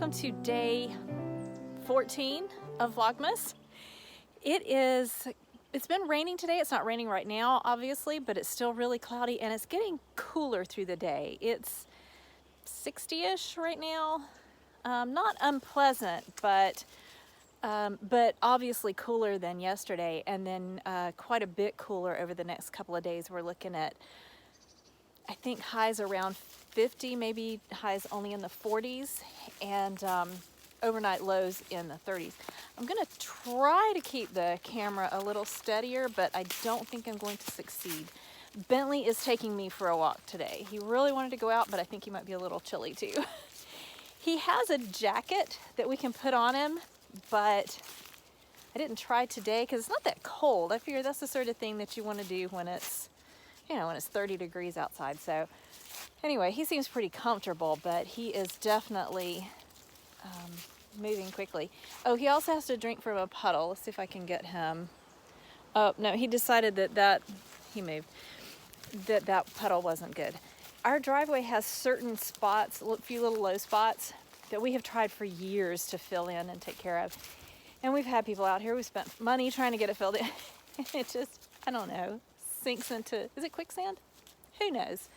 welcome to day 14 of Vlogmas. It's been raining today. It's not raining right now, obviously, but it's still really cloudy and it's getting cooler through the day. It's 60-ish right now. Not unpleasant, but obviously cooler than yesterday, and then quite a bit cooler over the next couple of days. We're looking at, I think, highs around 50, maybe highs only in the 40s, and overnight lows in the 30s. I'm gonna try to keep the camera a little steadier, but I don't think I'm going to succeed. Bentley is taking me for a walk today. He really wanted to go out, but I think he might be a little chilly too. He has a jacket that we can put on him, but I didn't try today because it's not that cold. I figure that's the sort of thing that you want to do when it's, when it's 30 degrees outside. So anyway, he seems pretty comfortable, but he is definitely moving quickly. Oh, he also has to drink from a puddle. Let's see if I can get him. Oh, no, he decided that puddle wasn't good. Our driveway has certain spots, a few little low spots that we have tried for years to fill in and take care of. And we've had people out here, we spent money trying to get it filled in. It just, I don't know, sinks into, is it quicksand? Who knows?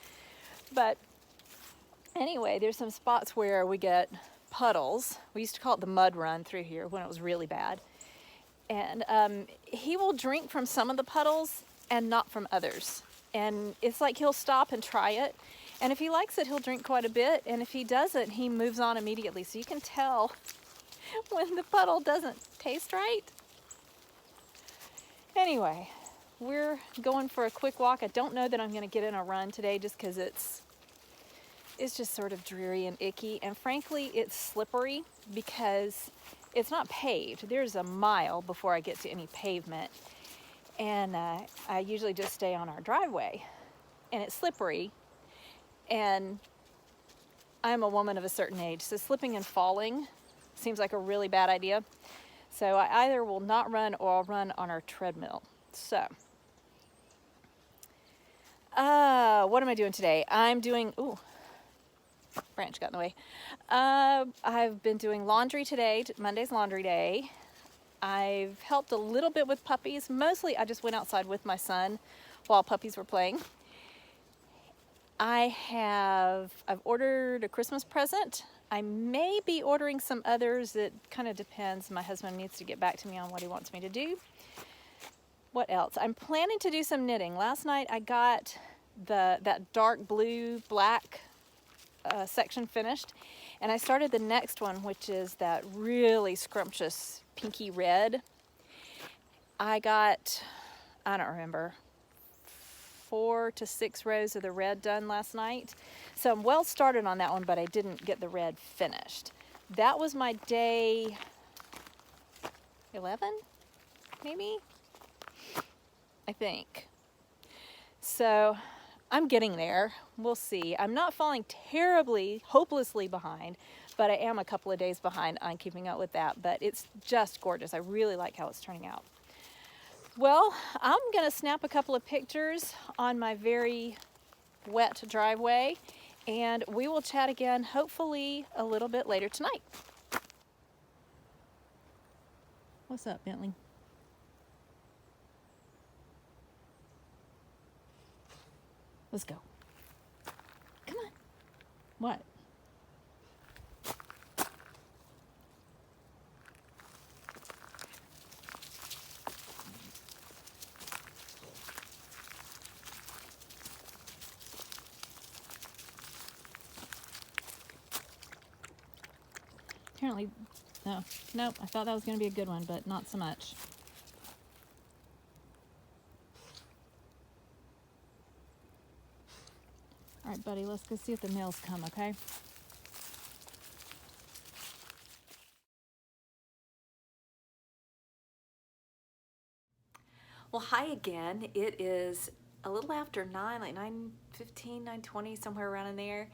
But anyway, there's some spots where we get puddles. We used to call it the mud run through here when it was really bad. And he will drink from some of the puddles and not from others. And it's like he'll stop and try it. And if he likes it, he'll drink quite a bit. And if he doesn't, he moves on immediately. So you can tell when the puddle doesn't taste right. Anyway, we're going for a quick walk. I don't know that I'm going to get in a run today just because it's just sort of dreary and icky. And frankly, it's slippery because it's not paved. There's a mile before I get to any pavement. And I usually just stay on our driveway. And it's slippery. And I'm a woman of a certain age, so slipping and falling seems like a really bad idea. So I either will not run or I'll run on our treadmill. So, what am I doing today? I'm doing, branch got in the way. I've been doing laundry today. Monday's laundry day. I've helped a little bit with puppies. Mostly I just went outside with my son while puppies were playing. I've ordered a Christmas present. I may be ordering some others. It kind of depends. My husband needs to get back to me on what he wants me to do. What else? I'm planning to do some knitting. Last night I got that dark blue black section finished, and I started the next one, which is that really scrumptious pinky red. I got, I don't remember, 4 to 6 rows of the red done last night. So I'm well started on that one, but I didn't get the red finished. That was my day 11, maybe? I think. So I'm getting there. We'll see. I'm not falling terribly, hopelessly behind, but I am a couple of days behind on keeping up with that. But it's just gorgeous. I really like how it's turning out. Well, I'm going to snap a couple of pictures on my very wet driveway, and we will chat again, hopefully a little bit later tonight. What's up, Bentley? Let's go. Come on. What? Apparently, no, I thought that was going to be a good one, but not so much. All right, buddy, let's go see if the mail's come, okay? Well, hi again. It is a little after 9, like 9:15, 9:20, somewhere around in there.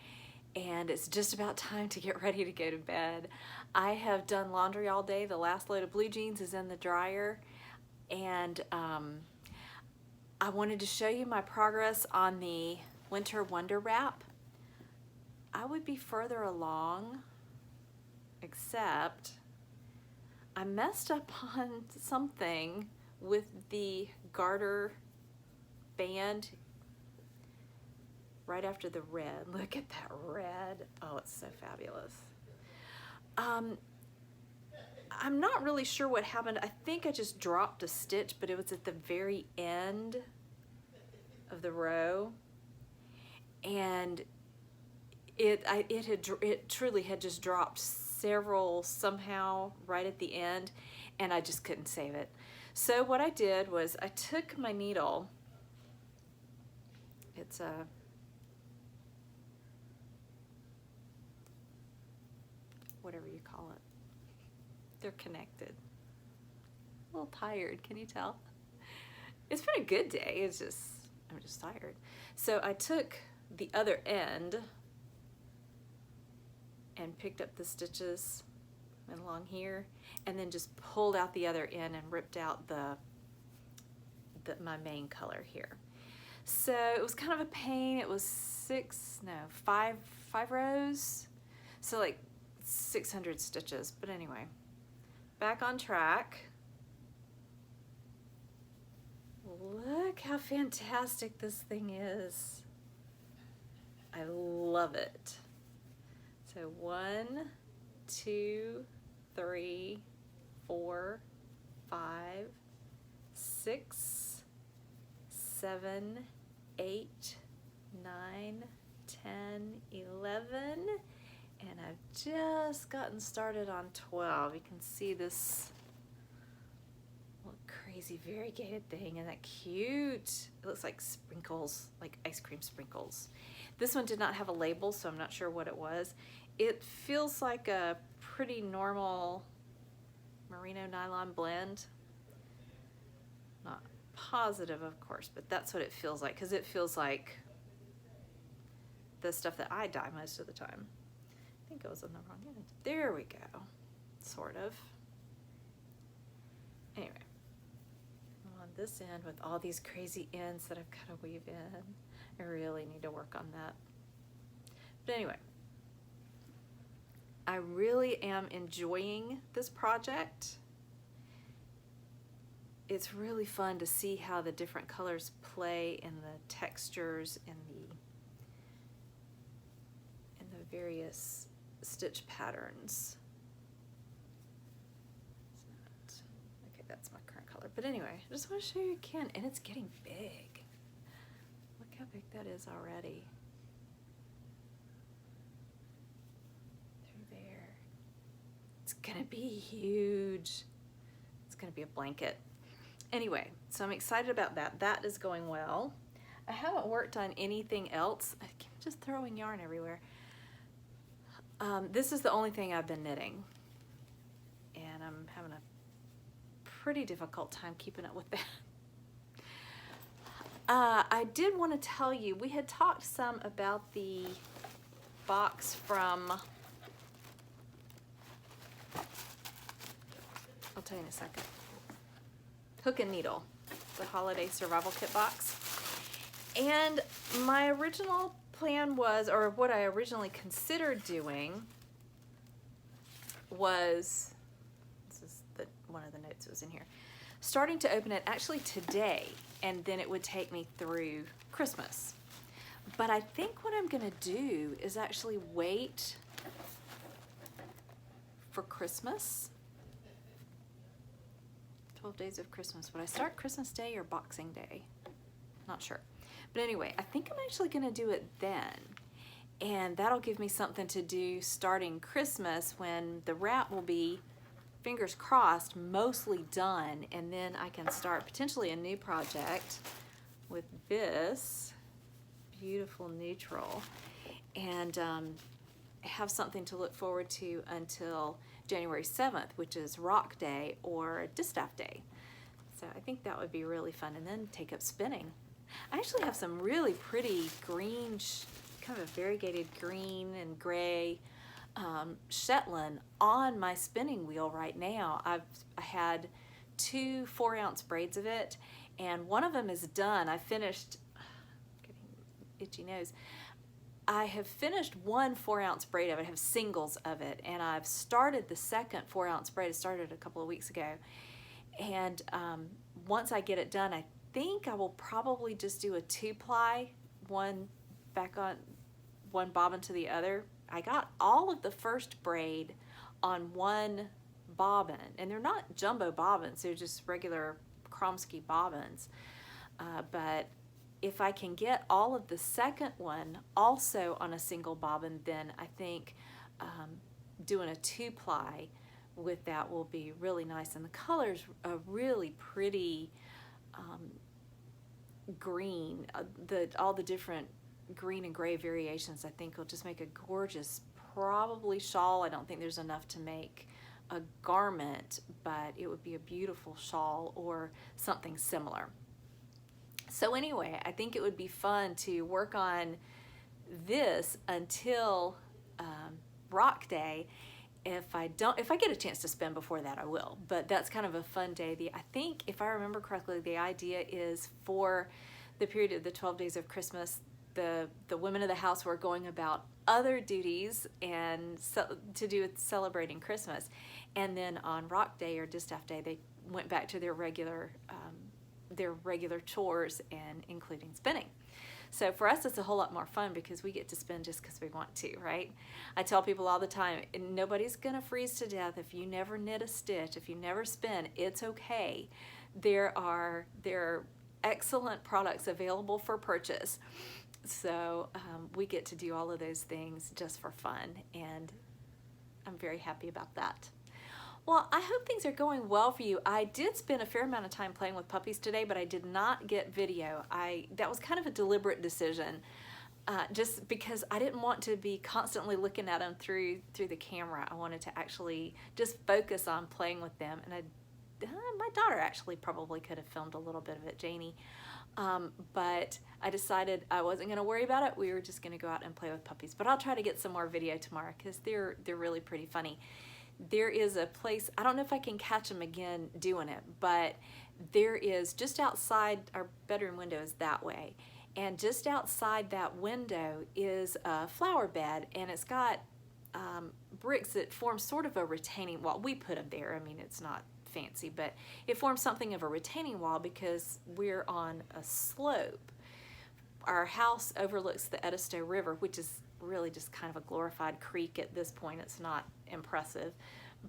And it's just about time to get ready to go to bed. I have done laundry all day. The last load of blue jeans is in the dryer. And I wanted to show you my progress on the Winter Wonder Wrap. I would be further along except I messed up on something with the garter band right after the red. Look at that red. Oh, it's so fabulous. I'm not really sure what happened. I think I just dropped a stitch, but it was at the very end of the row, and it truly had just dropped several somehow right at the end, and I just couldn't save it. So what I did was I took my needle. It's a whatever you call it. They're connected. A little tired, can you tell? It's been a good day, I'm just tired. So I took the other end and picked up the stitches and along here, and then just pulled out the other end and ripped out my main color here. So it was kind of a pain. It was five rows. So like 600 stitches, but anyway, back on track. Look how fantastic this thing is. I love it. So 1, 2, 3, 4, 5, 6, 7, 8, 9, 10, 11, and I've just gotten started on 12. You can see this little crazy variegated thing, and that cute. It looks like sprinkles, like ice cream sprinkles. This one did not have a label, so I'm not sure what it was. It feels like a pretty normal merino nylon blend. Not positive, of course, but that's what it feels like, because it feels like the stuff that I dye most of the time. I think it was on the wrong end. There we go, sort of. Anyway, on this end with all these crazy ends that I've got to weave in, I really need to work on that. But anyway, I really am enjoying this project. It's really fun to see how the different colors play in the textures and the various stitch patterns. Okay, that's my current color. But anyway, I just want to show you again, and it's getting big. Look how big that is already. Through there. It's gonna be huge. It's gonna be a blanket. Anyway, so I'm excited about that. That is going well. I haven't worked on anything else. I keep just throwing yarn everywhere. This is the only thing I've been knitting, and I'm having a pretty difficult time keeping up with that. I did want to tell you, we had talked some about the box from, I'll tell you in a second, Hook and Needle, the Holiday Survival Kit box. And my original plan was, or what I originally considered doing was, this is one of the notes that was in here, starting to open it actually today, and then it would take me through Christmas. But I think what I'm gonna do is actually wait for Christmas. 12 days of Christmas. Would I start Christmas Day or Boxing Day? Not sure. But anyway, I think I'm actually gonna do it then. And that'll give me something to do starting Christmas, when the wrap will be, fingers crossed, mostly done, and then I can start potentially a new project with this beautiful neutral, and have something to look forward to until January 7th, which is Rock Day or Distaff Day. So I think that would be really fun, and then take up spinning. I actually have some really pretty green, kind of a variegated green and gray Shetland on my spinning wheel right now. I had 2 4-ounce braids of it, and one of them is done. I finished, getting itchy nose. I have finished one 4-ounce braid of it. I have singles of it, and I've started the second 4-ounce braid. I started a couple of weeks ago, and once I get it done, I think I will probably just do a 2-ply, one back on one bobbin to the other. I got all of the first braid on one bobbin, and they're not jumbo bobbins, they're just regular Kromsky bobbins, but if I can get all of the second one also on a single bobbin, then I think doing a 2-ply with that will be really nice. And the color's a really pretty green. All the different green and gray variations I think will just make a gorgeous, probably shawl. I don't think there's enough to make a garment, but it would be a beautiful shawl or something similar. So anyway, I think it would be fun to work on this until Rock Day. If I get a chance to spin before that, I will. But that's kind of a fun day. I think, if I remember correctly, the idea is for the period of the 12 days of Christmas, the women of the house were going about other duties and to do with celebrating Christmas. And then on Rock Day or Distaff Day, they went back to their regular chores, and including spinning. So for us, it's a whole lot more fun because we get to spin just because we want to, right? I tell people all the time, nobody's gonna freeze to death if you never knit a stitch, if you never spin. It's okay. There are excellent products available for purchase. So we get to do all of those things just for fun, and I'm very happy about that. Well, I hope things are going well for you. I did spend a fair amount of time playing with puppies today, but I did not get video. That was kind of a deliberate decision, just because I didn't want to be constantly looking at them through the camera. I wanted to actually just focus on playing with them, and my daughter actually probably could have filmed a little bit of it, Janie, but I decided I wasn't going to worry about it. We were just going to go out and play with puppies, but I'll try to get some more video tomorrow because they're really pretty funny. There is a place, I don't know if I can catch them again doing it, but there is, just outside our bedroom window is that way, and just outside that window is a flower bed, and it's got bricks that form sort of a retaining wall. We put them there. I mean, it's not fancy, but it forms something of a retaining wall because we're on a slope. Our house overlooks the Edisto River, which is really just kind of a glorified creek at this point. It's not impressive,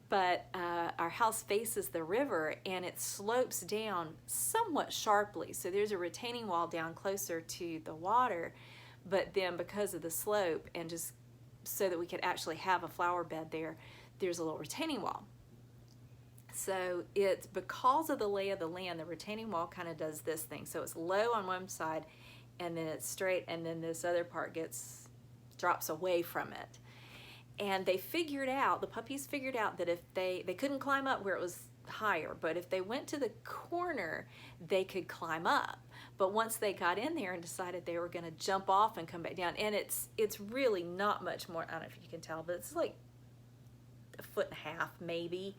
but our house faces the river, and it slopes down somewhat sharply. So there's a retaining wall down closer to the water, but then because of the slope, and just so that we could actually have a flower bed there, there's a little retaining wall. So it's because of the lay of the land, the retaining wall kind of does this thing. So it's low on one side, and then it's straight, and then this other part drops away from it. And they figured out, the puppies figured out that if they couldn't climb up where it was higher, but if they went to the corner, they could climb up. But once they got in there and decided they were going to jump off and come back down, and it's really not much more, I don't know if you can tell, but it's like 1.5 feet maybe.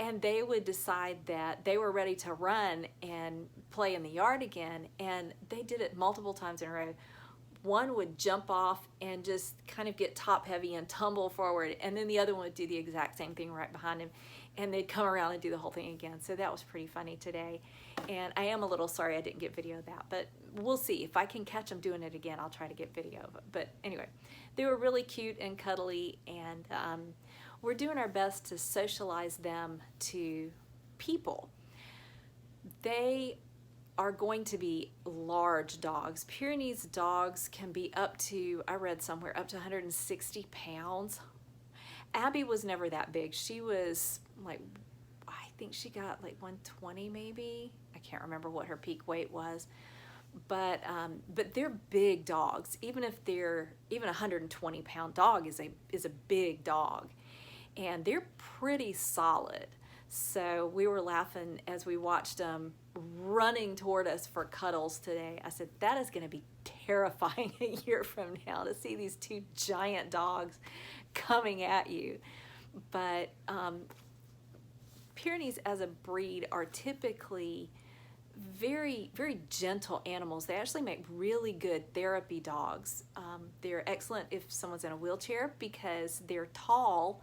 And they would decide that they were ready to run and play in the yard again, and they did it multiple times in a row. One would jump off and just kind of get top heavy and tumble forward, and then the other one would do the exact same thing right behind him, and they'd come around and do the whole thing again. So that was pretty funny today, and I am a little sorry I didn't get video of that, but we'll see. If I can catch them doing it again, I'll try to get video of it. But anyway, they were really cute and cuddly, and we're doing our best to socialize them to people. They are going to be large dogs. Pyrenees dogs can be up to, I read somewhere, up to 160 pounds. Abby was never that big. She was like, I think she got like 120 maybe. I can't remember what her peak weight was. But they're big dogs. Even a 120 pound dog is a big dog. And they're pretty solid. So we were laughing as we watched them running toward us for cuddles today. I said, that is going to be terrifying a year from now to see these two giant dogs coming at you. But Pyrenees as a breed are typically very, very gentle animals. They actually make really good therapy dogs. They're excellent if someone's in a wheelchair because they're tall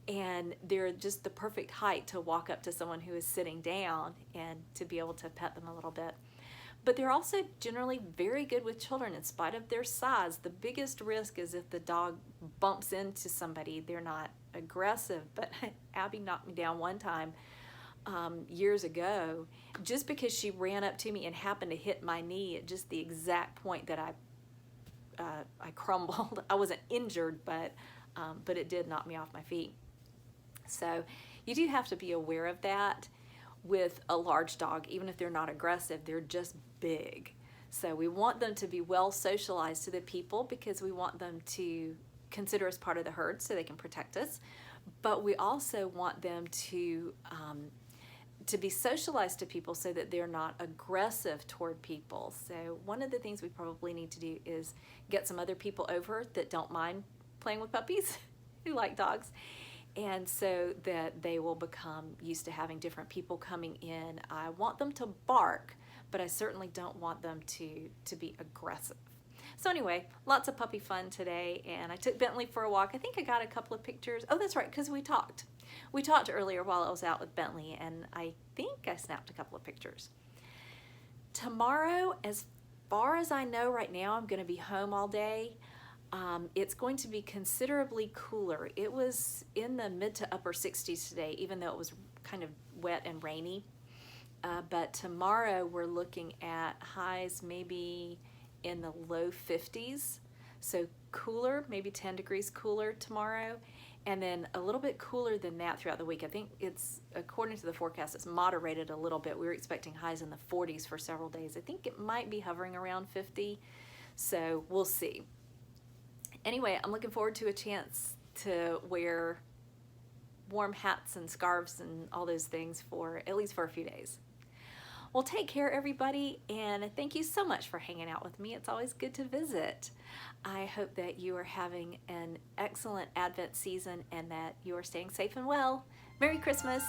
and they're just the perfect height to walk up to someone who is sitting down and to be able to pet them a little bit. But they're also generally very good with children in spite of their size. The biggest risk is if the dog bumps into somebody. They're not aggressive, but Abby knocked me down one time years ago just because she ran up to me and happened to hit my knee at just the exact point that I crumbled. I wasn't injured, but it did knock me off my feet. So you do have to be aware of that with a large dog. Even if they're not aggressive, they're just big. So we want them to be well socialized to the people because we want them to consider us part of the herd so they can protect us. But we also want them to be socialized to people so that they're not aggressive toward people. So one of the things we probably need to do is get some other people over that don't mind playing with puppies, who like dogs, and so that they will become used to having different people coming in. I want them to bark, but I certainly don't want them to be aggressive. So anyway, lots of puppy fun today, and I took Bentley for a walk. I think I got a couple of pictures. Oh, that's right, because we talked. We talked earlier while I was out with Bentley, and I think I snapped a couple of pictures. Tomorrow, as far as I know right now, I'm going to be home all day. It's going to be considerably cooler. It was in the mid to upper 60s today, even though it was kind of wet and rainy. But tomorrow we're looking at highs maybe in the low 50s. So cooler, maybe 10 degrees cooler tomorrow. And then a little bit cooler than that throughout the week. I think it's, according to the forecast, it's moderated a little bit. We were expecting highs in the 40s for several days. I think it might be hovering around 50. So we'll see. Anyway, I'm looking forward to a chance to wear warm hats and scarves and all those things for at least for a few days. Well, take care, everybody, and thank you so much for hanging out with me. It's always good to visit. I hope that you are having an excellent Advent season and that you are staying safe and well. Merry Christmas.